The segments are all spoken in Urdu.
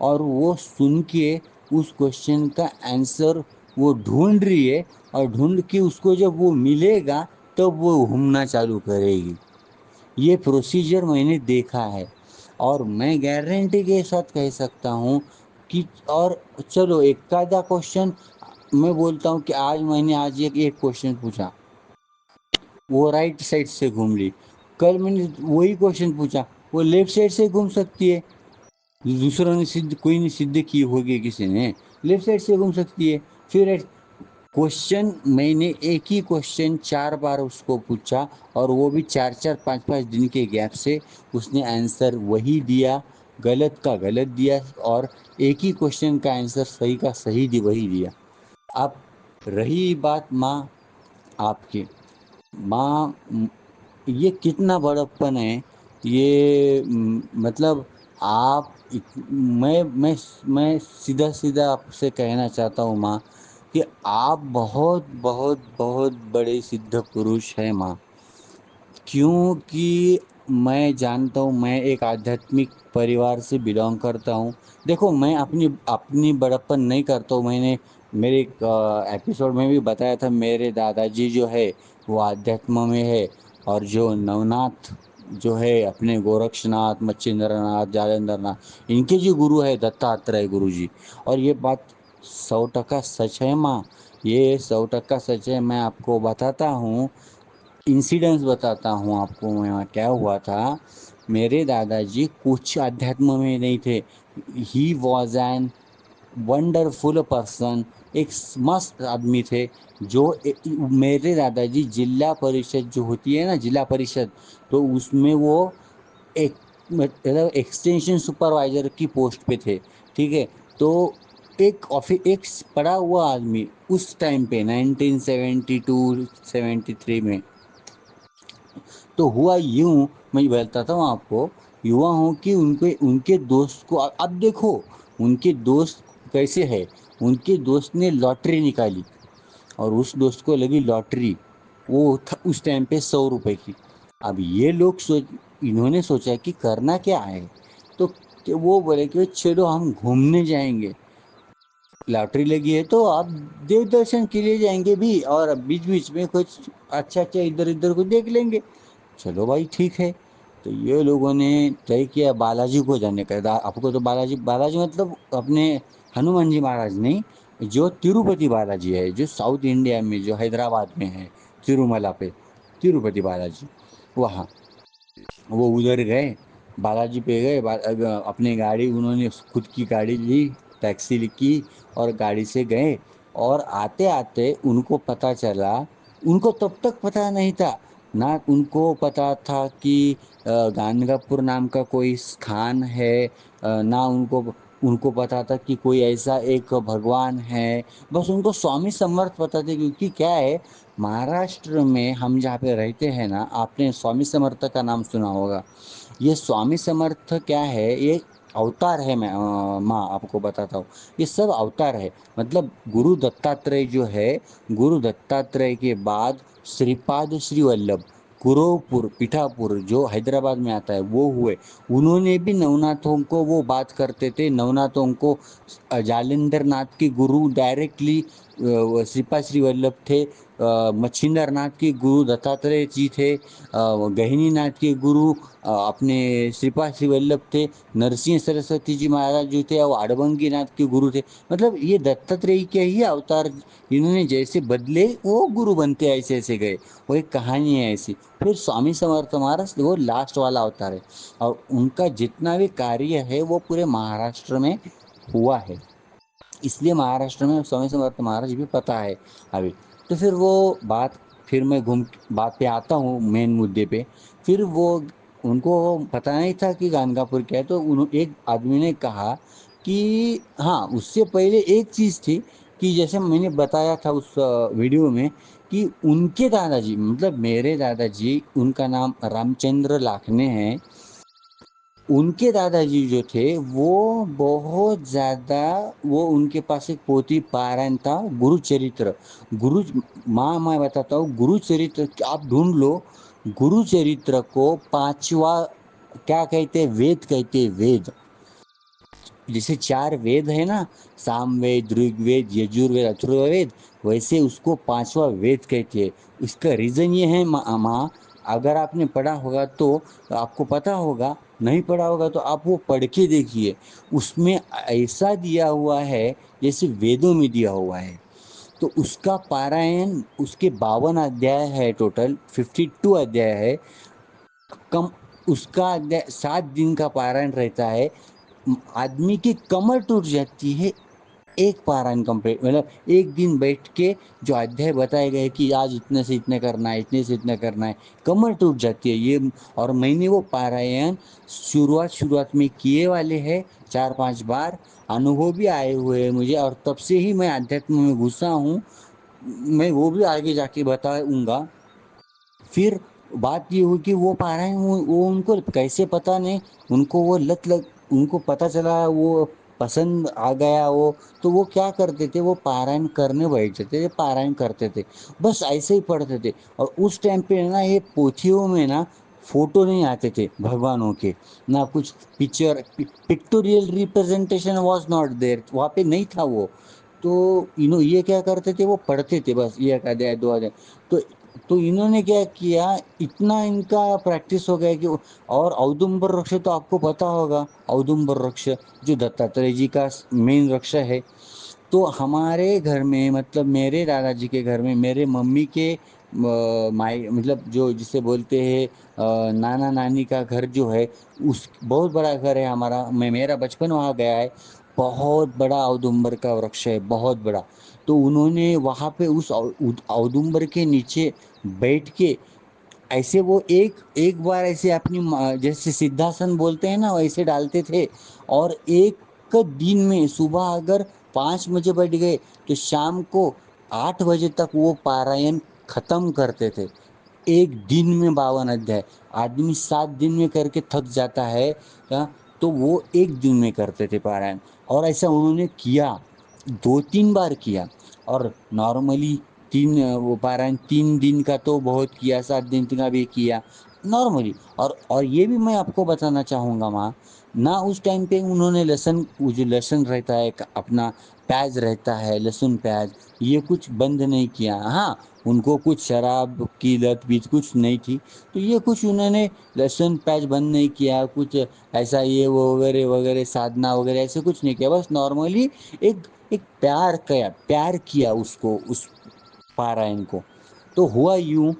اور وہ سن کے اس کوشچن کا آنسر وہ ڈھونڈ رہی ہے، اور ڈھونڈ کے اس کو جب وہ ملے گا تب وہ گھومنا چالو کرے گی. یہ پروسیجر میں نے دیکھا ہے، اور میں گارنٹی کے ساتھ کہہ سکتا ہوں کہ اور چلو ایک آدھا کوشچن میں بولتا ہوں کہ میں نے ایک کوشچن پوچھا، وہ رائٹ سائڈ سے گھوم لی. کل میں نے وہی کوشچن پوچھا، وہ لیفٹ سائڈ سے گھوم سکتی ہے. دوسروں نے کوئی نہیں سدھ کی ہوگی، کسی نے لیفٹ سائڈ سے گھوم سکتی ہے. پھر کوشچن میں نے ایک ہی کوشچن 4 بار اس کو پوچھا، اور وہ بھی 4 5 دن کے گیپ سے اس نے آنسر وہی دیا، غلط کا غلط دیا، اور ایک ہی کوشچن کا آنسر صحیح کا صحیح وہی دیا. اب رہی بات ماں آپ کی، ماں یہ کتنا بڑپن ہے یہ، مطلب آپ میں سیدھا آپ سے کہنا چاہتا ہوں ماں کہ آپ بہت بہت بہت بڑے سدھ پروش ہیں ماں. کیونکہ میں جانتا ہوں، میں ایک آدھیاتمک پریوار سے بلانگ کرتا ہوں. دیکھو میں اپنی بڑپن نہیں کرتا ہوں. میں نے میرے ایک ایپیسوڈ میں بھی بتایا تھا، میرے دادا جی جو ہے وہ آدھیاتم میں ہے، اور جو نوناتھ جو ہے اپنے گورکش ناتھ، مچندر ناتھ، جالندر ناتھ، ان کے جو گرو ہے دتاتریہ گرو جی. اور یہ بات 100% سچ ہے ماں، یہ 100% سچ ہے. میں آپ کو بتاتا ہوں، انسیڈنس بتاتا ہوں آپ کو. وہاں کیا ہوا تھا، میرے دادا جی کچھ آدھیاتم میں نہیں تھے. He was an wonderful person, ایک مست آدمی تھے. جو میرے دادا جی ضلع پریشد جو ہوتی ہے نا، ضلع پریشد، تو اس میں وہ ایک ایکسٹینشن سپروائزر کی پوسٹ پہ تھے. ٹھیک ہے، تو ایک پڑا ہوا آدمی اس ٹائم پہ 1972-73 میں. تو ہوا یوں، میں بتاتا ہوں آپ کو، یوں ہوں کہ ان کے دوست کو، اب دیکھو ان کے دوست کیسے ہے. ان کے دوست نے لاٹری نکالی، اور اس دوست کو لگی لاٹری، وہ اس ٹائم پہ 100 روپے کی. اب یہ لوگ انہوں نے سوچا کہ کرنا کیا ہے، تو وہ بولے کہ چلو ہم گھومنے جائیں گے. لاٹری لگی ہے تو آپ دیو درشن کے لیے جائیں گے بھی، اور بیچ بیچ میں کچھ اچھا ادھر ادھر کو دیکھ لیں گے. چلو بھائی ٹھیک ہے. تو یہ لوگوں نے طے کیا بالاجی کو جانے کا. آپ کو تو بالاجی مطلب اپنے ہنومان جی مہاراج نہیں، جو تروپتی بالاجی ہے، جو ساؤتھ انڈیا میں، جو حیدرآباد میں ہے، تروملا پہ تروپتی بالاجی، وہاں وہ ادھر گئے. بالاجی پہ گئے، اپنی گاڑی انہوں نے خود کی گاڑی لی، ٹیکسی کی، اور گاڑی سے گئے. اور آتے آتے ان کو پتہ چلا، ان کو تب تک پتہ نہیں تھا، نہ ان کو پتا تھا کہ گانگاپور نام کا کوئی استھان ہے، نہ ان کو پتا تھا کہ کوئی ایسا ایک بھگوان ہے. بس ان کو سوامی سمرتھ پتا تھے. کیونکہ کیا ہے، مہاراشٹر میں ہم جہاں پہ رہتے ہیں نا، آپ نے سوامی سمرتھ کا نام سنا ہوگا. یہ سوامی سمرتھ کیا ہے، یہ اوتار ہے. میں ماں آپ کو بتاتا ہوں، یہ سب اوتار ہے. مطلب گرو دتاتریہ جو ہے، گرو دتاتریہ کے بعد شری پاد شری ولبھ گروپور پیٹھاپور جو حیدرآباد میں آتا ہے وہ ہوئے. انہوں نے بھی نوناتھوں کو وہ بات کرتے تھے. نوناتھوں کو جالندر ناتھ کے گرو ڈائریکٹلی شریپاد شری ولبھ تھے. مچھندر ناتھ کے گرو دتاتریہ جی تھے. گہنی ناتھ کے گرو اپنے شریپاد شری ولبھ تھے. نرسنگ سرسوتی جی مہاراج جو تھے وہ اڑبنگی ناتھ کے گرو تھے. مطلب یہ دتاتریہ کے ہی اوتار، انہوں نے جیسے بدلے وہ گرو بنتے ایسے ایسے گئے. وہ ایک کہانی ہے ایسی. پھر سوامی سمرتھ مہاراج وہ لاسٹ والا اوتار ہے، اور ان کا جتنا بھی کاریہ ہے وہ پورے مہاراشٹر میں ہوا ہے. اس لیے مہاراشٹر میں سوامی سمرتھ مہاراج بھی پتہ ہے ابھی. تو پھر وہ بات، پھر میں بات پہ آتا ہوں مین مدعے پہ. پھر وہ ان کو پتہ نہیں تھا کہ گانگاپور کیا ہے. تو ایک آدمی نے کہا کہ ہاں، اس سے پہلے ایک چیز تھی کہ جیسے میں نے بتایا تھا اس ویڈیو میں، کہ ان کے دادا جی، مطلب میرے دادا جی، ان کا نام رام چندر لاکھنے ہیں. ان کے دادا جی جو تھے وہ بہت زیادہ، وہ ان کے پاس ایک پوتھی پارن تھا، گرو چرتر. ماں میں بتاتا ہوں، گرو چرتر آپ ڈھونڈ لو. گرو چرتر کو 5واں کیا کہتے، وید کہتے، وید. جیسے 4 وید ہے نا، سام وید، رگ وید، یجور وید، اتھرو وید، ویسے اس کو 5واں وید کہتے ہیں۔ اس کا ریزن یہ ہے ماں، اگر آپ نے پڑھا ہوگا تو آپ کو پتا ہوگا، نہیں پڑھا ہوگا تو آپ وہ پڑھ کے دیکھیے، اس میں ایسا دیا ہوا ہے جیسے ویدوں میں دیا ہوا ہے۔ تو اس کا پارائن، اس کے 52 ادھیائے ہے، ٹوٹل 52 ادھیائے ہے، کم اس کا 7 دن کا پارائن رہتا ہے، آدمی کی کمر ٹوٹ جاتی ہے ایک پارائن کمپلیٹ، مطلب ایک دن بیٹھ کے جو ادھیائے بتائے گئے کہ آج اتنے سے اتنے کرنا ہے، اتنے سے اتنے کرنا ہے، کمر ٹوٹ جاتی ہے یہ۔ اور میں نے وہ پارائن شروعات میں کیے والے ہیں 4-5 بار، انوبھو بھی آئے ہوئے ہیں مجھے، اور تب سے ہی میں آدھیاتم میں گھسا ہوں، میں وہ بھی آگے جا کے بتاؤں گا۔ پھر بات یہ ہوئی کہ وہ پارائن وہ ان کو کیسے پتہ نہیں، ان کو وہ لت لگ، ان کو پتہ چلا، وہ پسند آ گیا وہ، تو وہ کیا کرتے تھے، وہ پارائن کرنے بیٹھ جاتے تھے، پارائن کرتے تھے، بس ایسے ہی پڑھتے تھے۔ اور اس ٹائم پہ نا یہ پوتھیوں میں نا فوٹو نہیں آتے تھے بھگوانوں کے، نہ کچھ picture, pictorial representation was not there, وہاں پہ نہیں تھا وہ۔ تو یہ کیا کرتے تھے، وہ پڑھتے تھے بس، یہ 1 ادھیائے 2 ادھیائے۔ تو انہوں نے کیا کیا، اتنا ان کا پریکٹس ہو گیا کہ، اور اودمبر رکش تو آپ کو پتا ہوگا، اودمبر رکش جو دتاتریہ جی کا مین رکش ہے، تو ہمارے گھر میں، مطلب میرے دادا جی کے گھر میں، میرے ممی کے مطلب جو جسے بولتے ہیں نانا نانی کا گھر جو ہے، اس بہت بڑا گھر ہے ہمارا، میرا بچپن وہاں گیا ہے، بہت بڑا اودمبر کا ورکش ہے، بہت بڑا۔ تو انہوں نے وہاں پہ اس اودمبر کے نیچے بیٹھ کے ایسے وہ ایک بار ایسے اپنی جیسے سدھاسن بولتے ہیں نا ویسے ڈالتے تھے، اور ایک دن میں صبح اگر 5 بجے بیٹھ گئے تو شام کو 8 بجے تک وہ پارائن ختم کرتے تھے، ایک دن میں 52 ادھیائے۔ آدمی 7 دن میں کر کے تھک جاتا ہے، تو وہ ایک دن میں کرتے تھے پارائن۔ اور ایسا انہوں نے کیا 2-3 بار کیا، اور نارملی وہ پارائن 3 دن کا تو بہت کیا، 7 دن کا بھی کیا نارملی۔ اور یہ بھی میں آپ کو بتانا چاہوں گا ماں، نہ اس ٹائم پہ انہوں نے لہسن، جو لہسن رہتا ہے اپنا، پیاز رہتا ہے، لہسن پیاز، یہ کچھ بند نہیں کیا۔ ہاں ان کو کچھ شراب کی لت بھی کچھ نہیں تھی، تو یہ کچھ انہوں نے لہسن پیاز بند نہیں کیا، کچھ ایسا یہ وہ وغیرہ وغیرہ سادھنا وغیرہ ایسے کچھ نہیں کیا، بس نارملی ایک پیار کیا اس کو، اس پارائن کو۔ تو ہوا یوں،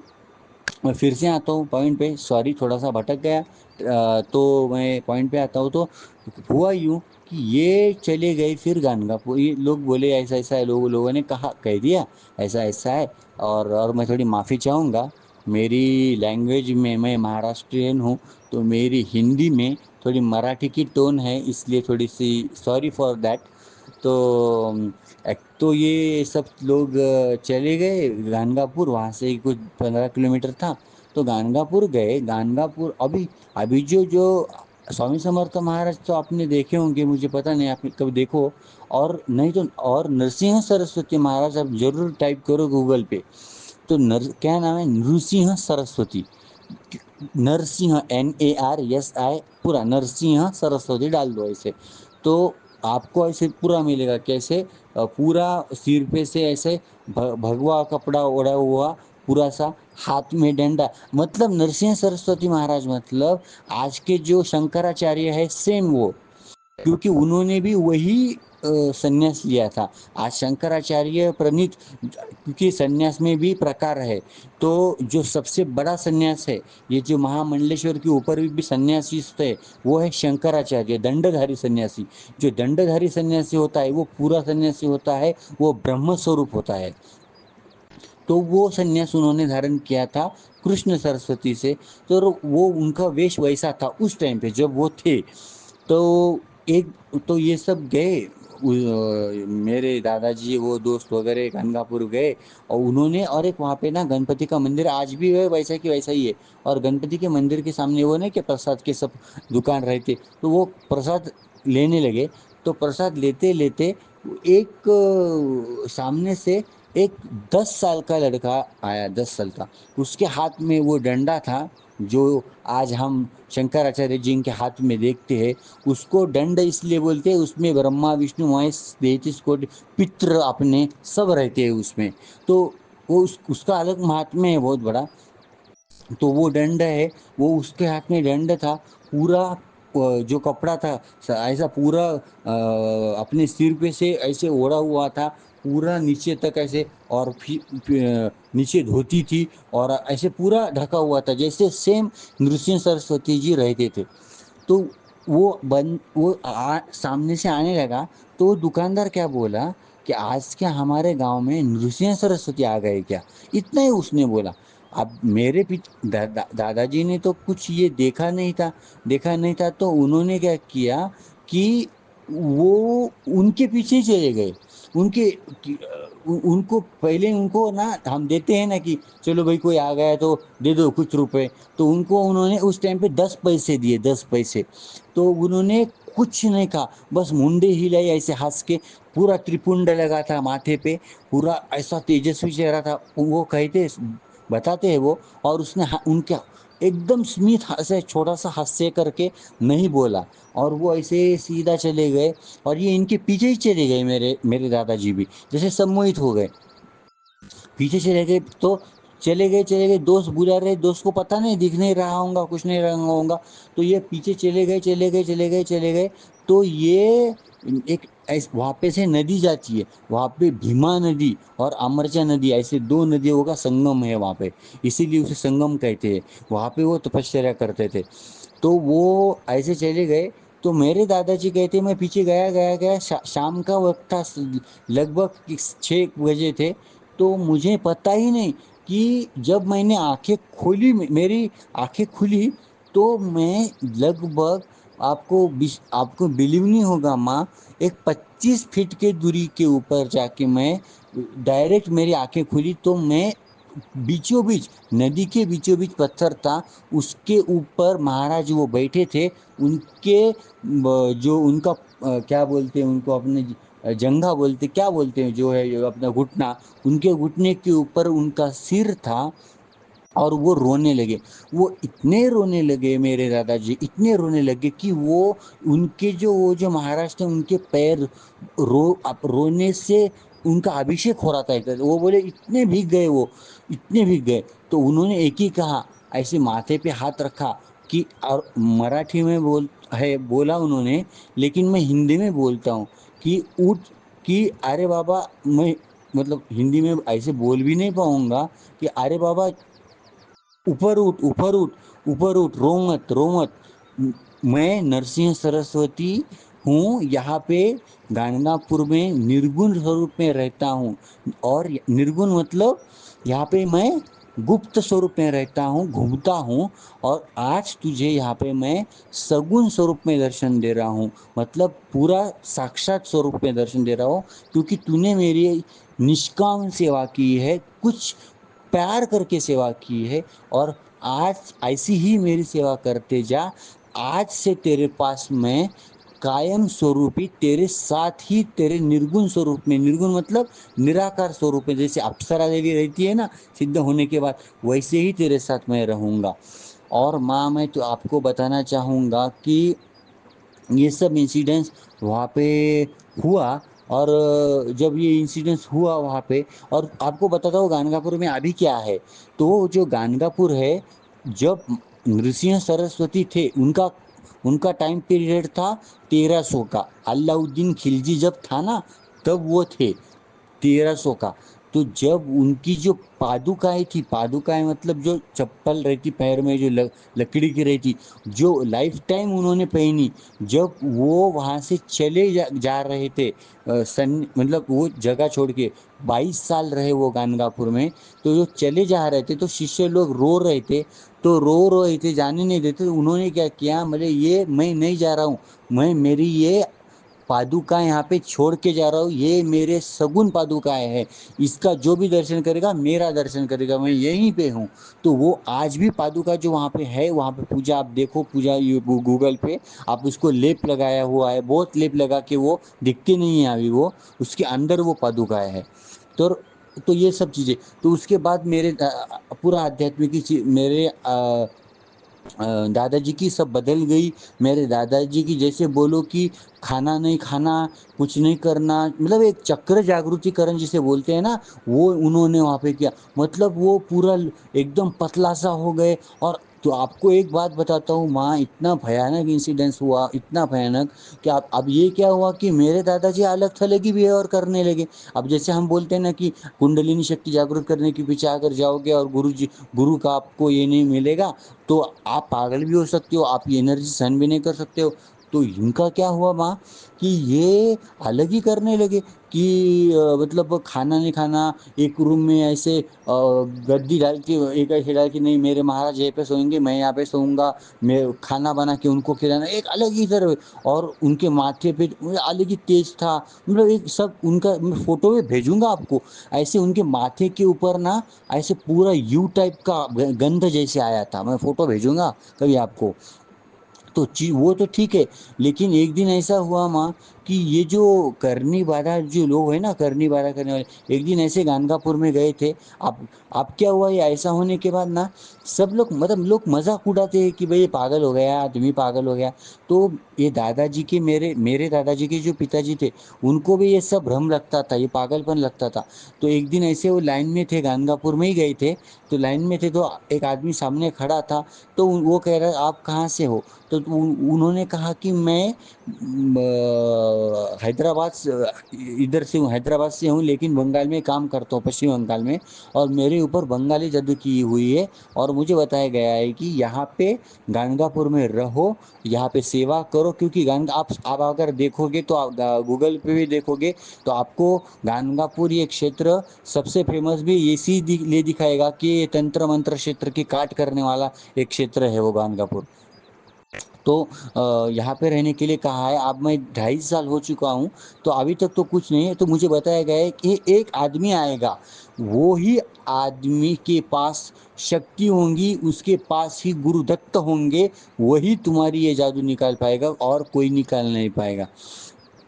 میں پھر سے آتا ہوں پوائنٹ پہ، سوری تھوڑا سا بھٹک گیا، تو میں پوائنٹ پہ آتا ہوں۔ تو ہوا یوں کہ یہ چلے گئے پھر گانگاپور، یہ لوگ بولے ایسا ایسا ہے، لوگوں نے کہہ دیا ایسا ایسا ہے، اور میں تھوڑی معافی چاہوں گا، میری لینگویج میں مہاراشٹرین ہوں، تو میری ہندی میں تھوڑی مراٹھی کی ٹون ہے، اس لیے تھوڑی سی سوری فار دیٹ۔ تو یہ سب لوگ چلے گئے گانگاپور، وہاں سے کچھ 15 کلومیٹر تھا، تو گانگاپور گئے۔ گانگاپور ابھی جو سوامی سمرتھ مہاراج تو آپ نے دیکھے ہوں گے، مجھے پتہ نہیں آپ نے کب دیکھو، اور نہیں تو اور نرسنگھ سرسوتی مہاراج آپ ضرور ٹائپ کرو گوگل پہ، تو کیا نام ہے، نرسنگھ سرسوتی، نرسنگھ NARSI پورا نرسنگھ سرسوتی ڈال دو ایسے، تو آپ کو ایسے پورا ملے گا، کیسے پورا سر پہ سے ایسے بھگوا کپڑا اوڑا ہوا پورا سا، ہاتھ میں ڈنڈا، مطلب نرسنگھ سرسوتی مہاراج مطلب آج کے جو شنکراچاریہ ہے سیم وہ، کیونکہ انہوں نے بھی وہی سنیاس لیا تھا۔ آج شنکراچاریہ پرنیت، کیونکہ سنیاس میں بھی پرکار ہے، تو جو سب سے بڑا سنیاس ہے، یہ جو مہا منڈلیشور کے اوپر بھی سنیاسی ہے، وہ ہے شنکراچاریہ دنڈ دھاری سنیاسی۔ جو دنڈ دھاری سنیاسی ہوتا ہے وہ پورا سنیاسی ہوتا ہے، وہ برہم سوروپ ہوتا ہے۔ تو وہ سنیاس انہوں نے دھارن کیا تھا کرشن سرسوتی سے، تو وہ ان کا ویش ویسا تھا اس ٹائم پہ جب وہ تھے۔ تو یہ سب گئے، میرے دادا جی وہ دوست وغیرہ گنگاپور گئے، اور انہوں نے، اور ایک وہاں پہ نا گنپتی کا مندر آج بھی ہے ویسا کہ ویسا ہی ہے، اور گنپتی کے مندر کے سامنے وہ نہیں کہ پرساد کے سب دکان رہتے، تو وہ پرساد لینے لگے، تو پرساد لیتے لیتے ایک سامنے سے ایک 10 سال کا لڑکا آیا، 10 سال کا، اس کے ہاتھ میں وہ ڈنڈا تھا جو آج ہم شنکراچاریہ جی کے ہاتھ میں دیکھتے ہیں. اس کو ڈنڈ اس لیے بولتے ہیں، اس میں برہما وشنو مہیش 33 کوٹی پتر اپنے سب رہتے ہیں اس میں. تو وہ اس کا الگ مہاتمہ ہے بہت بڑا. تو وہ ڈنڈ ہے، وہ اس کے ہاتھ میں ڈنڈ تھا، پورا جو کپڑا تھا ایسا پورا اپنے سر پہ سے ایسے اوڑا ہوا تھا پورا نیچے تک ایسے، اور نیچے دھوتی تھی اور ایسے پورا ڈھکا ہوا تھا جیسے سیم نرسنگ سرسوتی جی رہتے تھے. تو وہ سامنے سے آنے لگا تو دکاندار کیا بولا کہ آج کیا ہمارے گاؤں میں نرسنگ سرسوتی آ گئے کیا، اتنا ہی اس نے بولا. اب میرے دادا جی نے تو کچھ یہ دیکھا نہیں تھا تو انہوں نے کیا کیا کہ وہ ان کے پیچھے چلے گئے. ان کو پہلے ان کو نا ہم دیتے ہیں نا کہ چلو بھائی کوئی آ گیا تو دے دو کچھ روپے، تو ان کو انہوں نے اس ٹائم پہ 10 پیسے دیے، 10 پیسے. تو انہوں نے کچھ نہیں کہا، بس منڈے ہلائی ایسے ہنس کے، پورا ترپنڈ لگا تھا ماتھے پہ، پورا ایسا تیجسوی چہرہ تھا. وہ کہتے بتاتے ہیں وہ، اور اس نے ان کا ایک دم سمت سے چھوٹا سا ہاسے کر کے نہیں بولا، اور وہ ایسے سیدھا چلے گئے. اور یہ ان کے پیچھے ہی چلے گئے، میرے دادا جی بھی جیسے سموہت ہو گئے، پیچھے چلے گئے. تو چلے گئے، دوست بلا رہے، دوست کو پتہ نہیں، دکھ نہیں رہا ہوں گا، کچھ نہیں رہا ہوں گا. تو یہ پیچھے چلے گئے. تو یہ ایک وہاں پہ سے ندی جاتی ہے، وہاں پہ بھیما ندی اور امرچا ندی، ایسے 2 ندیوں کا سنگم ہے وہاں پہ، اسی لیے اسے سنگم کہتے ہیں. وہاں پہ وہ تپسیا کرتے تھے. تو وہ ایسے چلے گئے. تو میرے دادا جی کہتے میں پیچھے گیا، شام کا وقت تھا، لگ بھگ 6 بجے تھے. تو مجھے پتا ہی نہیں کہ جب میں نے آنکھیں کھولی، میری آنکھیں کھلی تو میں لگ بھگ آپ کو بلیو نہیں ہوگا ماں، ایک 25 فٹ کے دوری کے اوپر جا کے میں ڈائریکٹ میری آنکھیں کھلی تو میں بیچوں بیچ ندی کے بیچوں بیچ پتھر تھا، اس کے اوپر مہاراج وہ بیٹھے تھے. ان کے جو ان کا کیا بولتے ہیں ان کو، اپنے جنگھا بولتے کیا بولتے ہیں، جو ہے اپنا گھٹنا، ان کے گھٹنے کے اوپر ان کا سر تھا. اور وہ رونے لگے، وہ اتنے رونے لگے میرے دادا جی، اتنے رونے لگے کہ ان کے وہ جو مہاراج تھے ان کے پیر رونے سے ان کا ابھیشیک ہو رہا تھا. وہ بولے اتنے بھیگ گئے. تو انہوں نے ایک ہی کہا، ایسے ماتھے پہ ہاتھ رکھا کہ، اور مراٹھی میں بولا انہوں نے، لیکن میں ہندی میں بولتا ہوں کہ اٹھ، کہ ارے بابا، میں مطلب ہندی میں ایسے بول بھی نہیں پاؤں گا کہ ارے بابا اوپر اٹھ، رو مت، میں نرسنگ سرسوتی ہوں، یہاں پہ گانگا پور میں نرگن سوروپ میں رہتا ہوں. اور نرگن مطلب یہاں پہ میں گپت سوروپ میں رہتا ہوں، گھومتا ہوں. اور آج تجھے یہاں پہ میں سگن سوروپ میں درشن دے رہا ہوں، مطلب پورا ساکشات سوروپ میں درشن دے رہا ہوں، کیونکہ تو نے میری نشکام سیوا کی ہے، کچھ پیار کر کے سیوا کی ہے. اور آج ایسی ہی میری سیوا کرتے جا. آج سے تیرے پاس میں قائم سوروپی تیرے ساتھ ہی تیرے نرگن سوروپ میں، نرگن مطلب نراکار سوروپ میں، جیسے اپسرا دیوی رہتی ہے نا سدھ ہونے کے بعد، ویسے ہی تیرے ساتھ میں رہوں گا. اور ماں میں تو آپ کو بتانا چاہوں گا کہ یہ سب انسیڈنٹس وہاں پہ ہوا. اور جب یہ انسیڈنس ہوا وہاں پہ، اور آپ کو بتاتا ہوں گانگا پور میں ابھی کیا ہے. تو جو گانگا پور ہے، جب نرسنگ سرسوتی تھے ان کا ٹائم پیریڈ تھا 1300 کا. اللہ الدین خلجی جب تھا نا تب وہ تھے 1300 کا. تو جب ان کی جو پادوکائیں مطلب جو چپل رہتی پیر میں، جو لکڑی کی رہتی، جو لائف ٹائم انہوں نے پہنی، جب وہ وہاں سے چلے جا رہے تھے، مطلب وہ جگہ چھوڑ کے 22 سال رہے وہ گانگا پور میں. تو جو چلے جا رہے تھے تو شیشے لوگ رو رہے تھے، تو رو تھے، جانے نہیں دیتے. انہوں نے کیا کیا، یہ میں نہیں جا رہا ہوں، میں میری یہ پادوکائیں یہاں پہ چھوڑ کے جا رہا ہوں، یہ میرے سگن پادوکائیں ہے، اس کا جو بھی درشن کرے گا میرا درشن کرے گا، میں یہیں پہ ہوں. تو وہ آج بھی پادوکا جو وہاں پہ ہے، وہاں پہ پوجا آپ دیکھو، پوجا گوگل پہ آپ اس کو لیپ لگایا ہوا ہے، بہت لیپ لگا کے وہ دکھتے نہیں ہے ابھی، وہ اس کے اندر وہ پادوکائیں ہے. تو تو یہ سب چیزیں، تو اس کے بعد میرے پورا آدھیاتمک میرے دادا جی کی سب بدل گئی. میرے دادا جی کی جیسے بولو کہ کھانا نہیں کھانا، کچھ نہیں کرنا، مطلب ایک چکر جاگرتی کرن جسے بولتے ہیں نا، وہ انہوں نے وہاں پہ کیا. مطلب وہ پورا ایک دم پتلا سا ہو گئے. اور تو آپ کو ایک بات بتاتا ہوں، وہاں اتنا بھیانک انسیڈنس ہوا، اتنا بھیانک کہ اب یہ کیا ہوا کہ میرے دادا جی الگ تھلے کی بہیویئر کرنے لگے. اب جیسے ہم بولتے ہیں نا کہ کنڈلینی شکتی جاگرت کرنے کے پیچھے اگر جاؤ گے اور گرو کا آپ کو یہ نہیں ملے گا تو آپ پاگل بھی ہو سکتے ہو، آپ یہ انرجی سہن بھی نہیں کر سکتے ہو. تو ان کا کیا ہوا وہاں کہ یہ الگ ہی کرنے لگے کہ مطلب کھانا نہیں کھانا، ایک روم میں ایسے گدی ڈال کے، ایک ایسے ڈال کے نہیں میرے مہاراج یہیں پہ سوئیں گے، میں یہاں پہ سوؤں گا، میں کھانا بنا کے ان کو کھلانا، ایک الگ ہی طرح. اور ان کے ماتھے پہ الگ ہی تیز تھا، مطلب ایک سب ان کا فوٹو میں بھیجوں گا آپ کو. ایسے ان کے ماتھے کے اوپر نا ایسے پورا یو ٹائپ کا گندھ جیسے آیا تھا، میں فوٹو بھیجوں گا کبھی آپ کو. تو وہ تو ٹھیک ہے، لیکن ایک دن ایسا ہوا ماں کہ یہ جو کرنی بادھا جو لوگ ہیں نا، کرنی بادھا کرنے والے، ایک دن ایسے گانگا پور میں گئے تھے. اب کیا ہوا، یہ ایسا ہونے کے بعد نا سب لوگ مطلب لوگ مذاق اڑاتے ہیں کہ بھئی پاگل ہو گیا، آدمی پاگل ہو گیا. تو یہ دادا جی کے میرے دادا جی کے جو پتا جی تھے، ان کو بھی یہ سب بھرم لگتا تھا، یہ پاگل پن لگتا تھا. تو ایک دن ایسے وہ لائن میں تھے، گانگا پور میں ہی گئے تھے، تو لائن میں تھے تو ایک آدمی سامنے کھڑا تھا. تو وہ کہہ رہا آپ کہاں سے ہو؟ تو انہوں نے کہا کہ میں حیدرآباد ادھر سے ہوں، حیدرآباد سے ہوں، لیکن بنگال میں کام کرتا ہوں، پشچم بنگال میں، اور میرے اوپر بنگالی جدو کی ہوئی ہے. اور مجھے بتایا گیا ہے کہ یہاں پہ گانگا پور میں رہو، یہاں پہ سیوا کرو، کیونکہ آپ اگر دیکھو گے تو گوگل پہ بھی دیکھو گے تو آپ کو گانگا پور یہ چھیتر سب سے فیمس بھی اسی لیے دکھائے گا کہ تنتر منتر چھیتر کی کاٹ کرنے والا ایک چھیتر ہے وہ گانگا پور. تو یہاں پہ رہنے کے لیے کہا ہے. اب میں 2.5 سال ہو چکا ہوں تو ابھی تک تو کچھ نہیں ہے. تو مجھے بتایا گیا ہے کہ ایک آدمی آئے گا، وہی آدمی کے پاس شکتی ہوں گی، اس کے پاس ہی گرو دت ہوں گے، وہی تمہاری یہ جادو نکال پائے گا اور کوئی نکال نہیں پائے گا.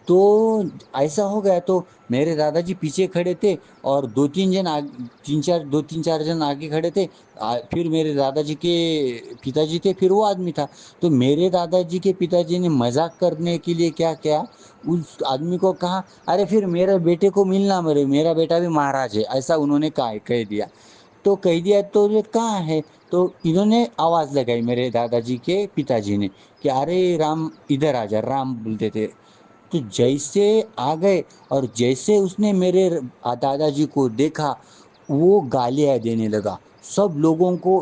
تو ایسا ہو گیا. تو میرے دادا جی پیچھے کھڑے تھے اور 2-3 جن آگے کھڑے تھے. پھر میرے دادا جی کے پتا جی تھے، پھر وہ آدمی تھا. تو میرے دادا جی کے پتا جی نے مذاق کرنے کے لیے کیا کیا، اس آدمی کو کہا ارے پھر میرے بیٹے کو ملنا، میرا بیٹا بھی مہاراج ہے، ایسا انہوں نے کہہ دیا. تو کہہ دیا تو یہ کہاں ہے؟ تو انہوں نے آواز لگائی میرے دادا جی کے پتا جی نے کہ ارے رام ادھر آ جا، رام بولتے تھے. تو جیسے آ گئے اور جیسے اس نے میرے دادا جی کو دیکھا، وہ گالیاں دینے لگا سب لوگوں کو.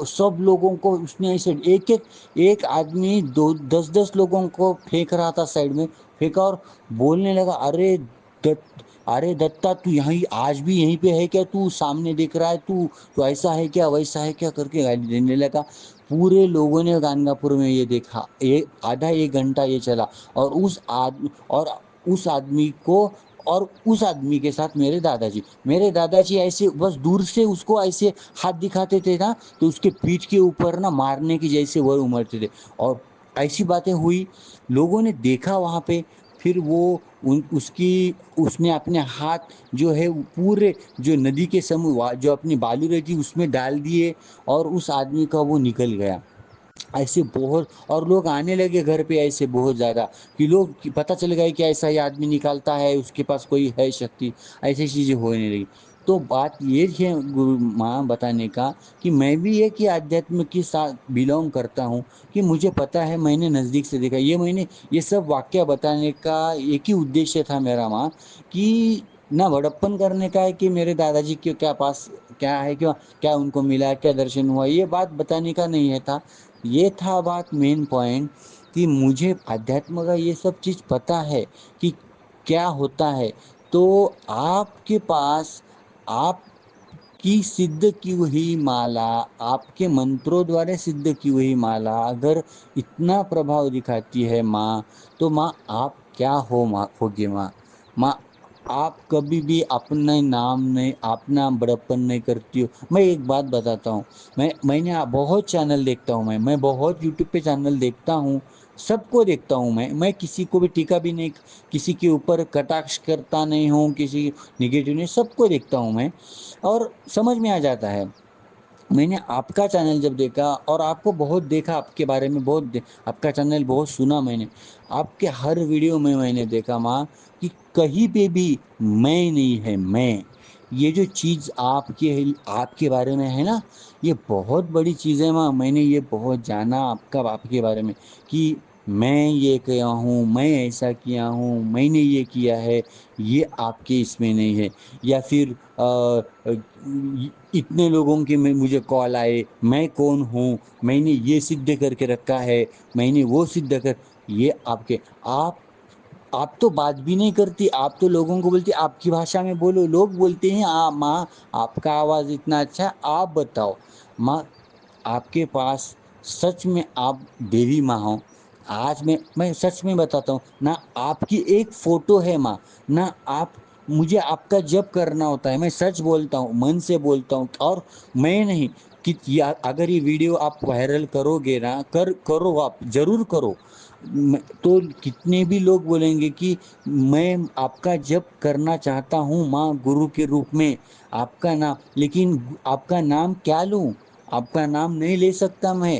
اس نے ایسے ایک آدمی 10 لوگوں کو پھینک رہا تھا، سائڈ میں پھینکا اور بولنے لگا ارے دتا تو آج بھی یہیں پہ ہے کیا؟ تو سامنے دیکھ رہا ہے، تو ایسا ہے کیا ویسا ہے کیا کر کے گالی دینے لگا. پورے لوگوں نے گانگا پور میں یہ دیکھا، آدھا 1 گھنٹہ یہ چلا. اور اس آدمی کے ساتھ میرے دادا جی ایسے بس دور سے اس کو ایسے ہاتھ دکھاتے تھے نا، تو اس کے پیٹھ کے اوپر نا مارنے کی جیسے وہ امڑتے تھے. اور ایسی باتیں ہوئی، لوگوں نے دیکھا وہاں پہ. پھر اس نے اپنے ہاتھ جو ہے پورے جو ندی کے جو اپنی بالو رہتی اس میں ڈال دیے، اور اس آدمی کا وہ نکل گیا. ایسے بہت، اور لوگ آنے لگے گھر پہ ایسے بہت زیادہ کہ لوگ پتہ چل گئے کہ ایسا ہی آدمی نکالتا ہے، اس کے پاس کوئی ہے شکتی. ایسی چیزیں ہونے لگی. تو بات یہ ہے گرو ماں بتانے کا کہ میں بھی ایک ہی آدھیاتم کے ساتھ بلونگ کرتا ہوں، کہ مجھے پتا ہے، میں نے نزدیک سے دیکھا. یہ سب واقعہ بتانے کا ایک ہی ادیشیہ تھا میرا ماں، کہ نہ بڑپن کرنے کا ہے کہ میرے دادا جی کے پاس کیا ہے، کیا ان کو ملا، کیا درشن ہوا، یہ بات بتانے کا نہیں ہے تھا. یہ تھا بات مین پوائنٹ کہ مجھے آدھیاتم کا یہ سب چیز پتا ہے کہ کیا ہوتا ہے. تو آپ کے پاس آپ کی سدھ کی ہوئی مالا، آپ کے منتروں دوارا سدھ کی ہوئی مالا اگر اتنا پربھاؤ دکھاتی ہے ماں، تو ماں آپ کیا ہوگی ماں آپ کبھی بھی اپنا نام نہیں، اپنا بڑپن نہیں کرتی ہو. میں ایک بات بتاتا ہوں، میں نے بہت چینل دیکھتا ہوں، میں بہت یوٹیوب پہ چینل دیکھتا ہوں، سب کو دیکھتا ہوں میں کسی کو بھی ٹیکا بھی نہیں، کسی کے اوپر کٹاکش کرتا نہیں ہوں، کسی نگیٹو نہیں، سب کو دیکھتا ہوں میں، اور سمجھ میں آ جاتا ہے۔ میں نے آپ کا چینل جب دیکھا، اور آپ کو بہت دیکھا، آپ کے بارے میں بہت آپ کا چینل بہت سنا میں نے، آپ کے ہر ویڈیو میں میں نے دیکھا ماں کہ کہیں پہ بھی میں نہیں ہے، میں یہ جو چیز آپ کے بارے میں ہے نا، یہ بہت بڑی چیز ہے ماں۔ میں نے یہ بہت جانا آپ کے بارے میں کہ میں یہ کیا ہوں، میں ایسا کیا ہوں، میں نے یہ کیا ہے، یہ آپ کے اس میں نہیں ہے، یا پھر اتنے لوگوں کے مجھے کال آئے، میں کون ہوں، میں نے یہ سدھ کر کے رکھا ہے، میں نے وہ سدھ کر، یہ آپ تو بات بھی نہیں کرتی، آپ تو لوگوں کو بولتی آپ کی بھاشا میں بولو، لوگ بولتے ہیں ماں آپ کا آواز اتنا اچھا ہے، آپ بتاؤ ماں، آپ کے پاس سچ میں آپ دیوی ماں ہو۔ آج میں سچ میں بتاتا ہوں نہ، آپ کی ایک فوٹو ہے ماں، نہ مجھے آپ کا جب کرنا ہوتا ہے، میں سچ بولتا ہوں، من سے بولتا ہوں، اور میں نہیں کہ اگر یہ ویڈیو آپ وائرل کرو گے نا، کرو، آپ ضرور کرو، تو کتنے بھی لوگ بولیں گے کہ میں آپ کا جب کرنا چاہتا ہوں ماں، گرو کے روپ میں آپ کا نام، لیکن آپ کا نام کیا لوں، آپ کا نام نہیں لے سکتا میں،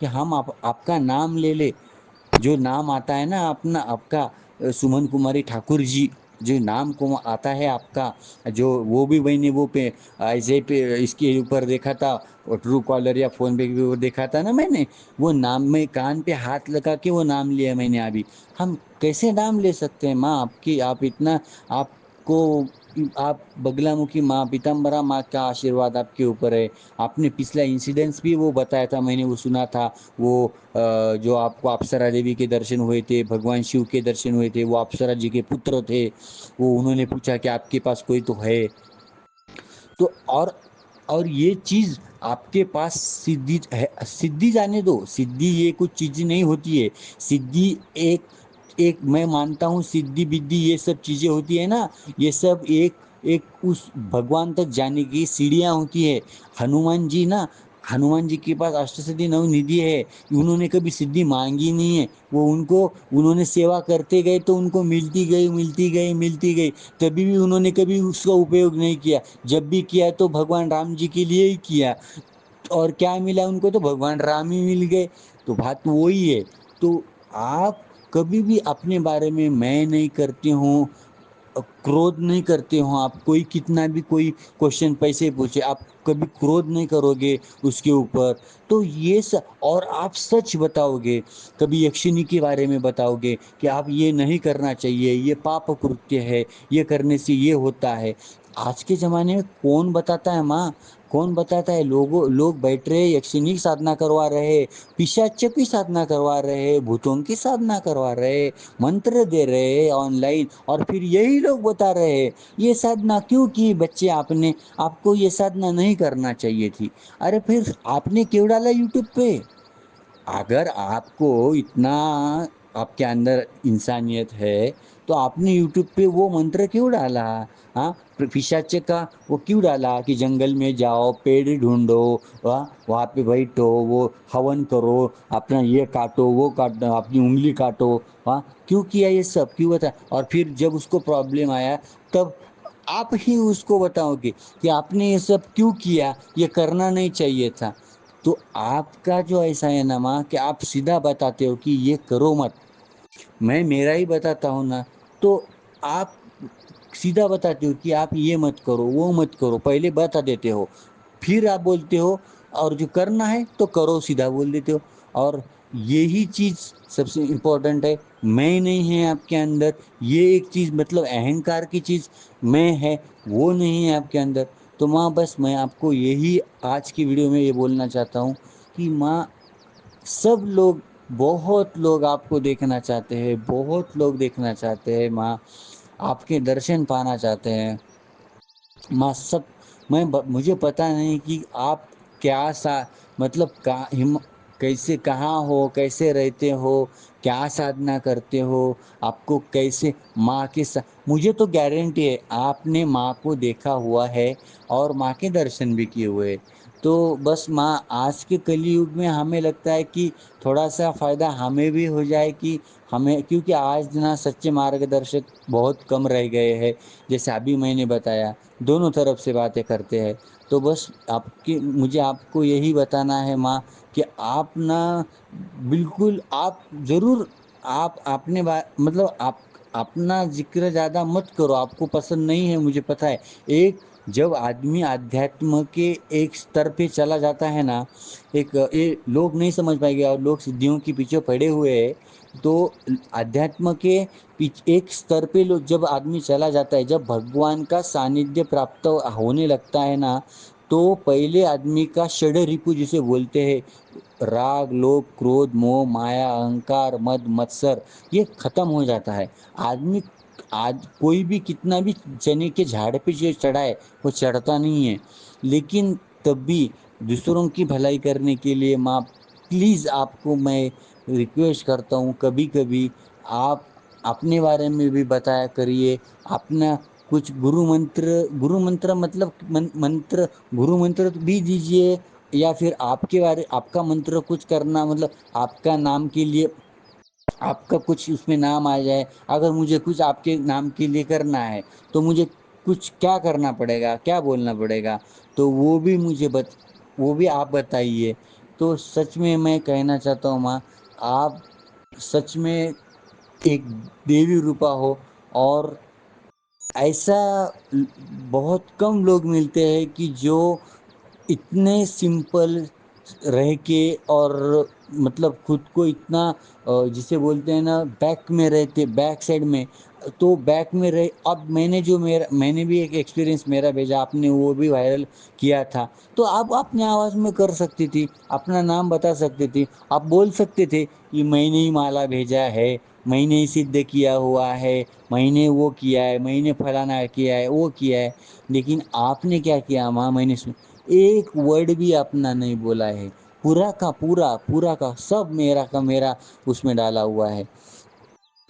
کہ ہم آپ کا نام لے لے۔ جو نام آتا ہے نا آپ کا سمن کماری ٹھاکر جی، جو نام کو آتا ہے آپ کا، جو وہ بھی میں نے وہ پہ ایسے پہ اس کے اوپر دیکھا تھا، ٹرو کالر یا فون پے کے اوپر دیکھا تھا نا میں نے، وہ نام میں کان پہ ہاتھ لگا کے وہ نام لیا میں نے ابھی۔ ہم کیسے نام لے سکتے ہیں ماں آپ اتنا، آپ بگلا مکھی ماں، پیتمبرا ماں کا آشیرواد آپ کے اوپر ہے۔ آپ نے پچھلا انسیڈنس بھی وہ بتایا تھا، میں نے وہ سنا تھا، وہ جو آپ کو اپسرا دیوی کے درشن ہوئے تھے، بھگوان شیو کے درشن ہوئے تھے، وہ اپسرا جی کے پتر تھے، وہ انہوں نے پوچھا کہ آپ کے پاس کوئی تو ہے تو، اور یہ چیز آپ کے پاس سدھی جانے دو، سدھی یہ کچھ چیز نہیں ہوتی ہے، سدھی ایک میں مانتا ہوں، سدھی بدھی یہ سب چیزیں ہوتی ہے نا، یہ سب ایک اس بھگوان تک جانے کی سیڑھیاں ہوتی ہے۔ ہنومان جی کے پاس اشٹ سدھی نو ندھی ہے، انہوں نے کبھی سدھی مانگی نہیں ہے، انہوں نے سیوا کرتے گئے تو ان کو ملتی گئی، تبھی بھی انہوں نے کبھی اس کا اپیوگ نہیں کیا، جب بھی کیا تو بھگوان رام جی کے لیے ہی کیا، اور کیا ملا ان کو، تو بھگوان رام ہی مل گئے، تو بات وہی ہے۔ تو آپ کبھی بھی اپنے بارے میں نہیں کرتے ہوں، کرودھ نہیں کرتے ہوں، آپ کوئی کتنا بھی کوئی کوشچن پیسے پوچھے، آپ کبھی کرودھ نہیں کرو گے اس کے اوپر، تو یہ اور آپ سچ بتاؤ گے، کبھی یکشنی کے بارے میں بتاؤ گے کہ آپ یہ نہیں کرنا چاہیے، یہ پاپ کرتیہ ہے، یہ کرنے سے یہ ہوتا ہے۔ آج کے زمانے میں کون بتاتا ہے ماں، کون بتاتا ہے؟ لوگ بیٹھ رہے یکشنی کی سادھنا کروا رہے، پیشاچ کی سادھنا کروا رہے، بھوتوں کی سادھنا کروا رہے، منتر دے رہے آن لائن، اور پھر یہی لوگ بتا رہے ہیں یہ سادھنا کیوں کی بچے، آپ کو یہ سادھنا نہیں کرنا چاہیے تھی۔ ارے پھر آپ نے کیوں ڈالا یوٹیوب پہ؟ اگر آپ کو اتنا آپ کے اندر انسانیت ہے تو آپ نے یوٹیوب پہ وہ منتر کیوں ڈالا؟ ہاں، پیشاچ کا وہ کیوں ڈالا کہ جنگل میں جاؤ، پیڑ ڈھونڈو، وہاں پہ بیٹھو، وہ ہون کرو، اپنا یہ کاٹو، وہ کاٹو، اپنی انگلی کاٹو، کیوں کیا یہ سب، کیوں بتا؟ اور پھر جب اس کو پرابلم آیا تب آپ ہی اس کو بتاؤ گے کہ آپ نے یہ سب کیوں کیا، یہ کرنا نہیں چاہیے تھا۔ تو آپ کا جو ایسا ہے نا ماں کہ آپ سیدھا بتاتے ہو کہ یہ کرو مت، میں میرا ہی بتاتا ہوں نا، تو آپ سیدھا بتاتے ہو کہ آپ یہ مت کرو، وہ مت کرو، پہلے بتا دیتے ہو، پھر آپ بولتے ہو، اور جو کرنا ہے تو کرو، سیدھا بول دیتے ہو۔ اور یہی چیز سب سے امپورٹنٹ ہے، میں نہیں ہے آپ کے اندر، یہ ایک چیز مطلب اہنکار کی چیز میں ہے، وہ نہیں ہے آپ کے اندر۔ تو ماں بس میں آپ کو یہی آج کی ویڈیو میں یہ بولنا چاہتا ہوں کہ ماں، سب لوگ، بہت لوگ آپ کو دیکھنا چاہتے ہیں، بہت لوگ دیکھنا چاہتے ہیں ماں، آپ کے درشن پانا چاہتے ہیں ماں، مجھے پتہ نہیں کہ آپ کیا مطلب کیسے، کہاں ہو، کیسے رہتے ہو، کیا سادھنا کرتے ہو، آپ کو کیسے ماں کے مجھے تو گارنٹی ہے آپ نے ماں کو دیکھا ہوا ہے اور ماں کے درشن بھی کیے ہوئے، تو بس ماں آج کے کلی یگ میں ہمیں لگتا ہے کہ تھوڑا سا فائدہ ہمیں بھی ہو جائے کہ ہمیں، کیونکہ آج نا سچے مارگ درشک بہت کم رہ گئے ہیں، جیسے ابھی میں نے بتایا دونوں طرف سے باتیں کرتے ہیں. تو بس مجھے آپ کو یہی بتانا ہے ماں کہ آپ نا بالکل آپ ضرور آپ اپنے مطلب آپ اپنا ذکر زیادہ مت کرو، آپ کو پسند نہیں ہے مجھے پتہ ہے. ایک جب آدمی آدھیاتم کے ایک استر پہ چلا جاتا ہے نا، یہ لوگ نہیں سمجھ پائے گے اور لوگ سدھیوں کے پیچھے پڑے ہوئے ہیں. تو آدھیاتم کے ایک استر پہ جب آدمی چلا جاتا ہے، جب بھگوان کا سانیدھیہ پراپت ہونے لگتا ہے نا، تو پہلے آدمی کا شڈ رپو جسے بولتے ہیں، راگ لوبھ کرودھ موہ مایا اہنکار مد متسر، یہ ختم ہو جاتا ہے. آدمی آج کوئی بھی کتنا بھی چنے کے جھاڑ پہ جو چڑھا ہے وہ چڑھتا نہیں ہے. لیکن تب بھی دوسروں کی بھلائی کرنے کے لیے ماں پلیز آپ کو میں ریکویسٹ کرتا ہوں، کبھی کبھی آپ اپنے بارے میں بھی بتایا کریے. اپنا کچھ گرو منتر مطلب منتر گرو منتر بھی دیجیے، یا پھر آپ کا منتر کچھ کرنا، مطلب آپ کا نام کے لیے آپ کا کچھ اس میں نام آ جائے. اگر مجھے کچھ آپ کے نام کے لیے کرنا ہے تو مجھے کچھ کیا کرنا پڑے گا، کیا بولنا پڑے گا، تو وہ بھی وہ بھی آپ بتائیے. تو سچ میں کہنا چاہتا ہوں ماں، آپ سچ میں ایک دیوی روپا ہو. اور ایسا بہت کم لوگ ملتے ہیں کہ جو اتنے سمپل رہ کے اور مطلب خود کو اتنا جسے بولتے ہیں نا بیک میں رہتے، بیک سائڈ میں، تو بیک میں رہے. اب میں نے بھی ایک ایکسپیرئنس میرا بھیجا، آپ نے وہ بھی وائرل کیا تھا. تو آپ اپنے آواز میں کر سکتی تھی، اپنا نام بتا سکتی تھی، آپ بول سکتے تھے کہ میں نے ہی مالا بھیجا ہے، میں نے ہی سدھ کیا ہوا ہے، میں نے وہ کیا ہے، میں نے فلانا کیا ہے، وہ کیا ہے. لیکن آپ نے کیا کیا ماں، میں نے ایک ورڈ بھی اپنا نہیں بولا ہے. پورا کا سب میرا کا میرا اس میں ڈالا ہوا ہے.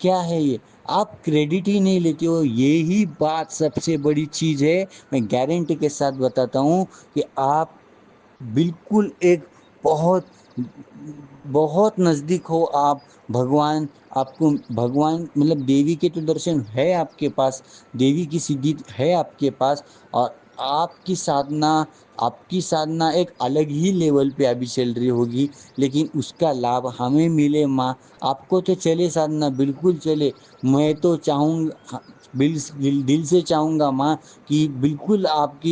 کیا ہے یہ؟ آپ کریڈٹ ہی نہیں لیتے ہو. یہی بات سب سے بڑی چیز ہے. میں گارنٹی کے ساتھ بتاتا ہوں کہ آپ بالکل ایک بہت نزدیک ہو آپ. آپ کو بھگوان مطلب دیوی کے تو درشن ہے آپ کے پاس، دیوی کی سدھی ہے آپ کے پاس، اور آپ کی سادھنا ایک الگ ہی لیول پہ ابھی چل رہی ہوگی. لیکن اس کا لابھ ہمیں ملے ماں. آپ کو تو چلے سادھنا، بالکل چلے. میں تو چاہوں گا، دل سے چاہوں گا ماں کہ بالکل آپ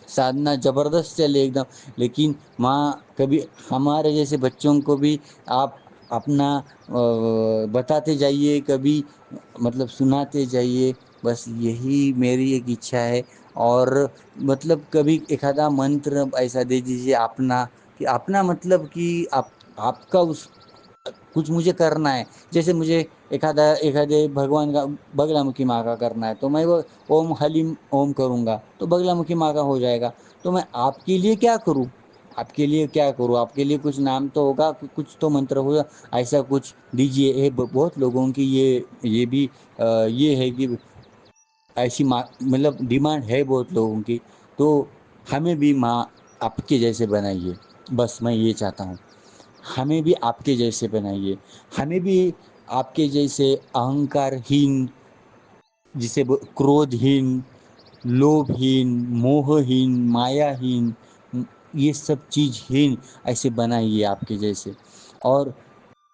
سادھنا زبردست چلے ایک دم. لیکن ماں کبھی ہمارے جیسے بچوں کو بھی آپ اپنا بتاتے جائیے، کبھی مطلب سناتے جائیے. بس یہی میری ایک اچھا ہے. اور مطلب کبھی ایک آدھا منتر ایسا دے دیجیے اپنا مطلب کہ آپ کا کچھ مجھے کرنا ہے. جیسے مجھے ایک آدھے بھگوان کا بگلا مکھی ماں کا کرنا ہے، تو میں وہ اوم حلیم اوم کروں گا تو بگلا مکھی ماں کا ہو جائے گا. تو میں آپ کے لیے کیا کروں، آپ کے لیے کچھ نام تو ہوگا، کچھ تو منتر ہوگا. ایسا کچھ دیجیے. بہت لوگوں کی یہ بھی یہ ہے کہ ایسی مطلب ڈیمانڈ ہے بہت لوگوں کی. تو ہمیں بھی ماں آپ کے جیسے بنائیے. بس میں یہ چاہتا ہوں، ہمیں بھی آپ کے جیسے بنائیے. ہمیں بھی آپ کے جیسے اہنکار ہین، جسے کرودھ ہین، لوبھ ہین، موہ ہین، مایا ہین، یہ سب چیز ہین ایسے بنائیے آپ کے جیسے. اور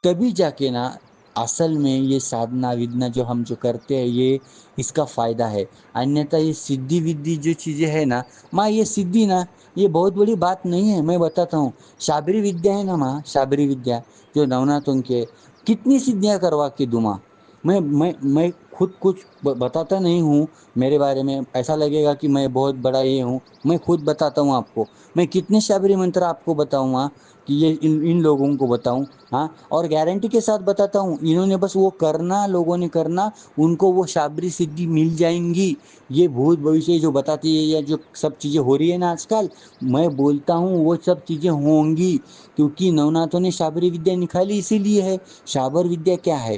تبھی جا کے نا اصل میں یہ سادھنا ودنا جو ہم جو کرتے ہیں، یہ اس کا فائدہ ہے. انیتھا یہ سدھی ودھی جو چیزیں ہے نا ماں، یہ سدھی نا یہ بہت بڑی بات نہیں ہے. میں بتاتا ہوں، شابری ودیا ہے نا ماں، شابری ودیا جو نوناتن کے کتنی سدھیاں کروا کے دوں ماں. میں خود کچھ بتاتا نہیں ہوں میرے بارے میں، ایسا لگے گا کہ میں بہت بڑا یہ ہوں. میں خود بتاتا ہوں آپ کو، میں کتنے شابری منتر آپ کو بتاؤں گا کہ یہ ان لوگوں کو بتاؤں. ہاں، اور گارنٹی کے ساتھ بتاتا ہوں، انہوں نے بس وہ کرنا، لوگوں نے کرنا، ان کو وہ شابری سدھی مل جائیں گی. یہ بھوت بھوشیہ جو بتاتی ہے یا جو سب چیزیں ہو رہی ہے نا آج کل، میں بولتا ہوں وہ سب چیزیں ہوں گی. کیونکہ نوناتوں نے شابری ودیا نکالی اسی لیے ہے. شابر ودیا کیا ہے؟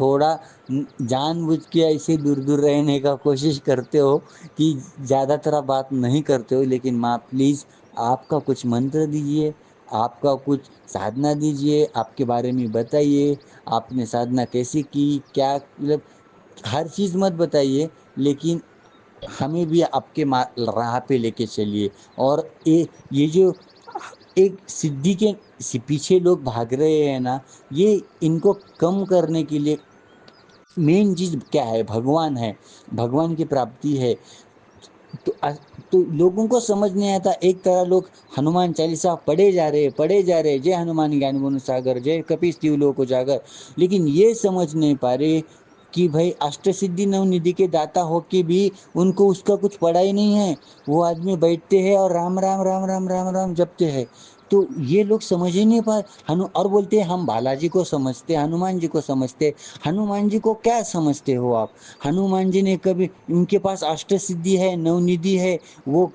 تھوڑا جان بوجھ کے ایسے دور دور رہنے کا کوشش کرتے ہو کہ زیادہ تر آپ بات نہیں کرتے ہو، لیکن ماں پلیز آپ کا کچھ منتر دیجیے، آپ کا کچھ سادھنا دیجیے، آپ کے بارے میں بتائیے، آپ نے سادھنا کیسی کی، کیا مطلب ہر چیز مت بتائیے، لیکن ہمیں بھی آپ کے راہ پہ لے کے چلیے۔ اور یہ جو ایک سدھی کے پیچھے لوگ بھاگ رہے ہیں نا، یہ ان کو کم کرنے کے لیے مین چیز کیا ہے؟ بھگوان ہے، بھگوان کی پراپتی ہے۔ تو لوگوں کو سمجھ نہیں آتا، ایک طرح لوگ ہنومان چالیسا پڑھے جا رہے، جے ہنومان گیان گن ساگر، جے کپیس تیو لوک اجاگر، لیکن یہ سمجھ نہیں پا رہے کہ بھائی اشٹ سدھی نو ندھی کے داتا ہو کے بھی ان کو اس کا کچھ پڑا ہی نہیں ہے۔ وہ آدمی بیٹھتے ہیں اور رام رام رام رام رام رام جپتے ہیں۔ تو یہ لوگ سمجھ ہی نہیں پائے، اور بولتے ہیں ہم بالاجی کو سمجھتے، ہنومان جی کو سمجھتے۔ ہنومان جی کو کیا سمجھتے ہو آپ؟ ہنومان جی نے کبھی، ان کے پاس اشٹ سدھی ہے، نو ندھی ہے، وہ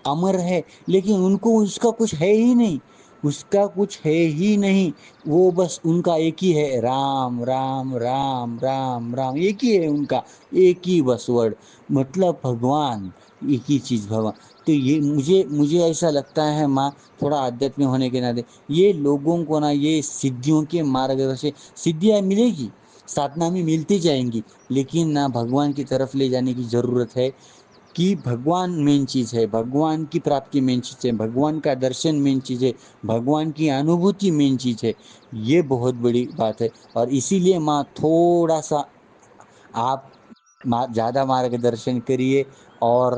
امر ہے، لیکن ان کو اس کا کچھ ہے ہی نہیں، اس کا کچھ ہے ہی نہیں۔ وہ بس ان کا ایک ہی ہے، رام رام رام رام رام، ایک ہی ہے ان کا، ایک ہی بس ورڈ، مطلب بھگوان، ایک ہی چیز بھگوان۔ تو یہ مجھے ایسا لگتا ہے ماں، تھوڑا آدھیاتمک ہونے کے ناطے یہ لوگوں کو نا، یہ سدھیوں کے مارگ سے سدھیاں ملے گی، سادھنا میں ملتی جائیں گی، لیکن نہ بھگوان کی طرف لے جانے کی ضرورت ہے کہ بھگوان مین چیز ہے، بھگوان کی پراپتی مین چیز ہے، بھگوان کا درشن مین چیز ہے، بھگوان کی انوبھوتی مین چیز ہے۔ یہ بہت بڑی بات ہے، اور اسی لیے ماں تھوڑا سا آپ زیادہ مارگدرشن کریے، اور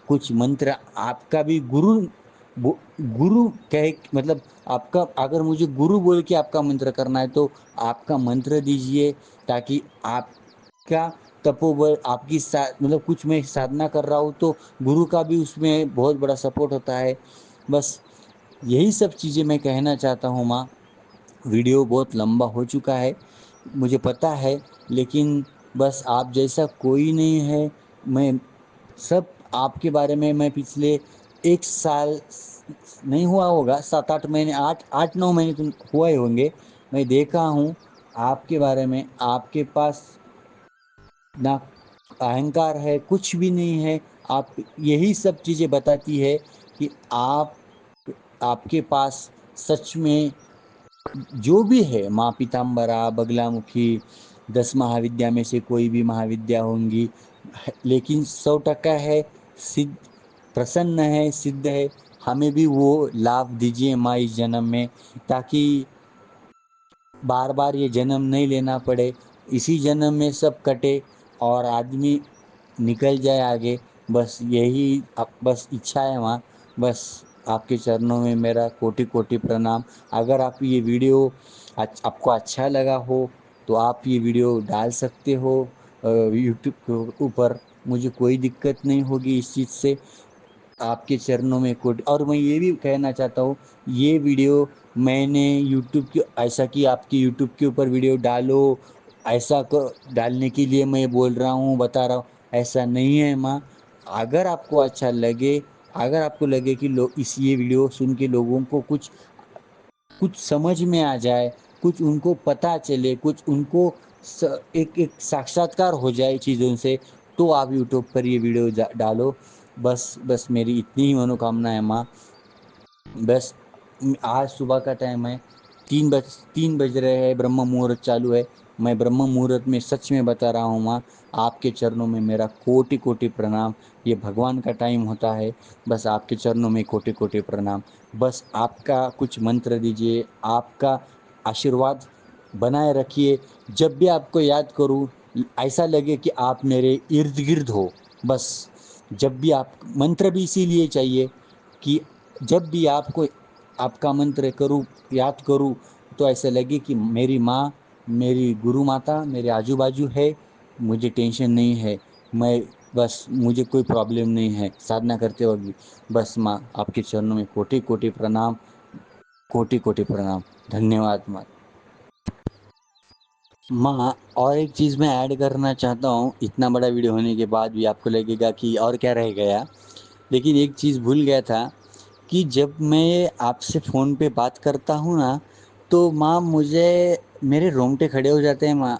کچھ منتر آپ کا بھی گرو مطلب آپ کا، اگر مجھے گرو بول کے آپ کا منتر کرنا ہے تو آپ کا منتر دیجیے، تاکہ آپ کا تپو آپ کی مطلب کچھ میں سادھنا کر رہا ہوں تو گرو کا بھی اس میں بہت بڑا سپورٹ ہوتا ہے۔ بس یہی سب چیزیں میں کہنا چاہتا ہوں ماں۔ ویڈیو بہت لمبا ہو چکا ہے مجھے پتہ ہے، لیکن بس آپ جیسا کوئی نہیں ہے۔ میں سب آپ کے بارے میں پچھلے 1 سال نہیں ہوا ہوگا، 7-8 مہینے، 8-9 مہینے تو ہوا ہی ہوں گے، میں دیکھا ہوں آپ کے بارے میں۔ آپ کے پاس نہ اہنکار ہے، کچھ بھی نہیں ہے۔ آپ یہی سب چیزیں بتاتی ہے کہ آپ کے پاس سچ میں جو بھی ہے، ماں پیتامبرا، بگلا مکھی، 10 مہاودیا میں سے کوئی بھی مہاودیا ہوں گی، لیکن 100% ہے، پرسن ہے، سدھ ہے۔ ہمیں بھی وہ لابھ دیجیے ماں اس جنم میں، تاکہ بار بار یہ جنم نہیں لینا پڑے، اسی جنم میں سب کٹے اور آدمی نکل جائے آگے۔ بس یہی بس اچھا ہے ماں۔ بس آپ کے چرنوں میں میرا کوٹی کوٹی پرنام۔ اگر آپ یہ ویڈیو آپ کو اچھا لگا ہو تو آپ یہ ویڈیو ڈال سکتے ہو یوٹیوب کے اوپر، مجھے کوئی دقت نہیں ہوگی اس چیز سے۔ آپ کے چرنوں میں اور میں یہ بھی کہنا چاہتا ہوں، یہ ویڈیو میں نے یوٹیوب کی ایسا کہ آپ کی یوٹیوب کے اوپر ویڈیو ڈالو، ایسا ڈالنے کے لیے میں بول رہا ہوں، بتا رہا ہوں، ایسا نہیں ہے ماں۔ اگر آپ کو اچھا لگے، اگر آپ کو لگے کہ یہ ویڈیو سن کے لوگوں کو کچھ سمجھ میں آ جائے، کچھ ان کو پتہ چلے، کچھ ان کو ایک ساکشاتکار ہو جائے چیزوں سے، تو آپ یوٹیوب پر یہ ویڈیو ڈالو۔ بس میری اتنی ہی منوکامنا ہے ماں۔ بس آج صبح کا ٹائم ہے، 3 بج رہے ہیں، برہم مہورت چالو ہے۔ میں برہم مہورت میں سچ میں بتا رہا ہوں ماں، آپ کے چرنوں میں میرا کوٹی کوٹی پرنام۔ یہ بھگوان کا ٹائم ہوتا ہے، بس آپ کے چرنوں میں کوٹی کوٹی پرنام۔ بس آپ کا کچھ منتر دیجیے، آپ کا آشیرواد بنائے رکھیے۔ جب بھی آپ کو یاد کروں، ایسا لگے کہ آپ میرے ارد گرد ہو۔ بس جب بھی آپ منتر بھی اسی لیے چاہیے کہ جب بھی آپ کا منتر کروں، یاد کروں، تو ایسا لگے کہ میری ماں، میری گرو ماتا میرے آجو باجو ہے، مجھے ٹینشن نہیں ہے، مجھے کوئی پرابلم نہیں ہے سادھنا کرتے وقت بھی۔ بس ماں، آپ کے چرنوں میں کوٹی کوٹی پرنام، کوٹی کوٹی پرنام۔ دھنیہ واد ماں۔ ماں اور ایک چیز میں ایڈ کرنا چاہتا ہوں، اتنا بڑا ویڈیو ہونے کے بعد بھی آپ کو لگے گا کہ اور کیا رہ گیا، لیکن ایک چیز بھول گیا تھا کہ جب میں آپ سے فون پہ بات کرتا ہوں نا، تو ماں مجھے میرے رونگٹے کھڑے ہو جاتے ہیں ماں،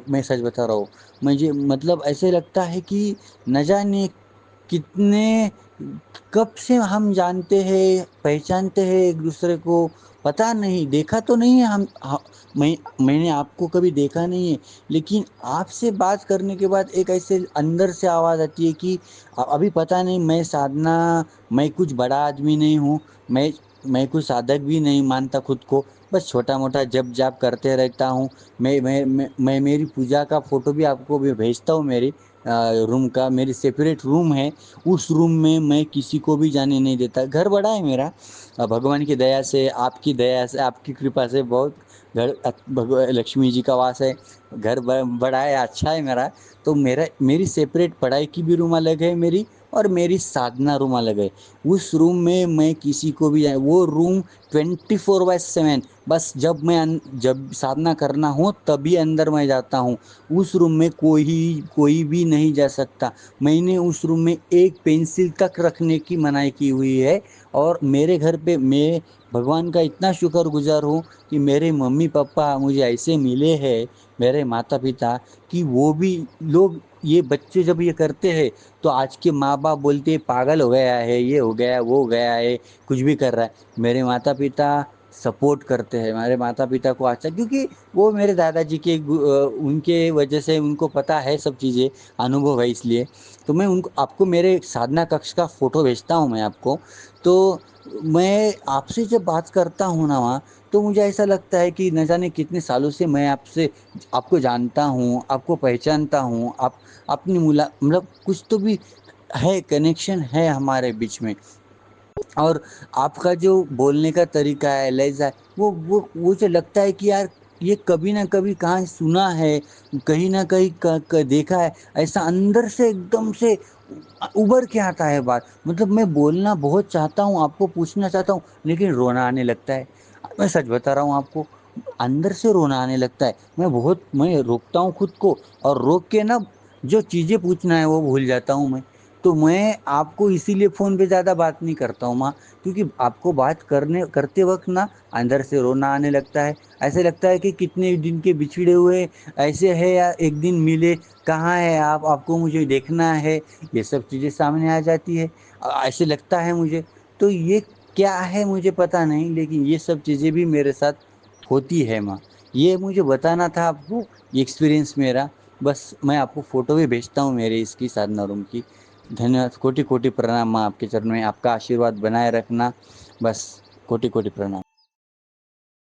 میں سچ بتا رہا ہوں، مجھے مطلب ایسے لگتا ہے کہ نہ جانے کتنے کب سے ہم جانتے ہیں، پہچانتے ہیں ایک دوسرے کو، پتہ نہیں، دیکھا تو نہیں ہے میں نے آپ کو کبھی دیکھا نہیں ہے، لیکن آپ سے بات کرنے کے بعد ایک ایسے اندر سے آواز آتی ہے کہ ابھی پتہ نہیں، میں سادھنا، میں کچھ بڑا آدمی نہیں ہوں، میں کچھ سادھک بھی نہیں مانتا خود کو، بس چھوٹا موٹا جپ جاپ کرتے رہتا ہوں۔ میں میری پوجا کا فوٹو بھی آپ کو بھی بھیجتا ہوں، میری روم کا، میری سیپریٹ روم ہے، اس روم میں کسی کو بھی جانے نہیں دیتا۔ گھر بڑا ہے میرا، بھگوان کی دیا سے، آپ کی دیا سے، آپ کی کرپا سے بہت گھر، لکشمی جی کا واس ہے، گھر بڑا ہے، اچھا ہے میرا۔ تو میری سیپریٹ پڑھائی کی بھی روم الگ ہے میری، اور میری سادھنا روم الگ ہے۔ اس روم میں کسی کو بھی وہ روم 24/7، بس جب سادھنا کرنا ہو تبھی اندر میں جاتا ہوں۔ اس روم میں کوئی بھی نہیں جا سکتا۔ میں نے اس روم میں ایک پینسل تک رکھنے کی منائی کی ہوئی ہے، اور میرے گھر پہ میں بھگوان کا اتنا شکر گزار ہوں کہ میرے ممی پاپا مجھے ایسے ملے ہیں، میرے ماتا پتا، کہ وہ بھی لوگ، یہ بچے جب یہ کرتے ہیں تو آج کے ماں باپ بولتے ہیں پاگل ہو گیا ہے، یہ ہو گیا، وہ ہو گیا ہے، کچھ بھی کر رہا ہے۔ میرے ماتا پتا سپورٹ کرتے ہیں، ہمارے ماتا پتا کو اچھا، کیونکہ وہ میرے دادا جی کے ان کے وجہ سے ان کو پتہ ہے سب چیزیں، انوبھو ہے، اس لیے تو میں آپ کو میرے سادھنا ککش کا فوٹو بھیجتا ہوں میں آپ کو۔ تو میں آپ سے جب بات کرتا ہوں نا وہاں، تو مجھے ایسا لگتا ہے کہ نہ جانے کتنے سالوں سے میں آپ کو جانتا ہوں، آپ کو پہچانتا ہوں، اپنی مطلب کچھ تو بھی ہے، کنیکشن ہے ہمارے بیچ میں۔ اور آپ کا جو بولنے کا طریقہ ہے، لہجہ ہے، وہ جو لگتا ہے کہ یار یہ کبھی نہ کبھی کہاں سنا ہے، کہیں نہ کہیں دیکھا ہے، ایسا اندر سے ایک دم سے ابھر کے آتا ہے بات۔ مطلب میں بولنا بہت چاہتا ہوں، آپ کو پوچھنا چاہتا ہوں، لیکن رونا آنے لگتا ہے۔ میں سچ بتا رہا ہوں آپ کو، اندر سے رونا آنے لگتا ہے۔ میں روکتا ہوں خود کو، اور روک کے نا جو چیزیں پوچھنا ہے وہ بھول جاتا ہوں میں۔ تو میں آپ کو اسی لیے فون پہ زیادہ بات نہیں کرتا ہوں ماں، کیونکہ آپ کو بات کرتے وقت نا اندر سے رونا آنے لگتا ہے۔ ایسے لگتا ہے کہ کتنے دن کے بچھڑے ہوئے ایسے ہے، یا ایک دن ملے، کہاں ہے آپ کو مجھے دیکھنا ہے، یہ سب چیزیں سامنے آ جاتی ہے، ایسے لگتا ہے مجھے۔ تو یہ کیا ہے مجھے پتا نہیں، لیکن یہ سب چیزیں بھی میرے ساتھ ہوتی ہے ماں۔ یہ مجھے بتانا تھا آپ کو، یہ ایکسپیرینس میرا۔ بس میں آپ کو فوٹو بھی بھیجتا ہوں میرے اس کی سادھنا روم کی۔ دھنیہ واد، کوٹی کوٹی پرنام ماں، آپ کے چرنوں میں آپ کا آشیرواد بنائے رکھنا، بس کوٹی کوٹی پرنام۔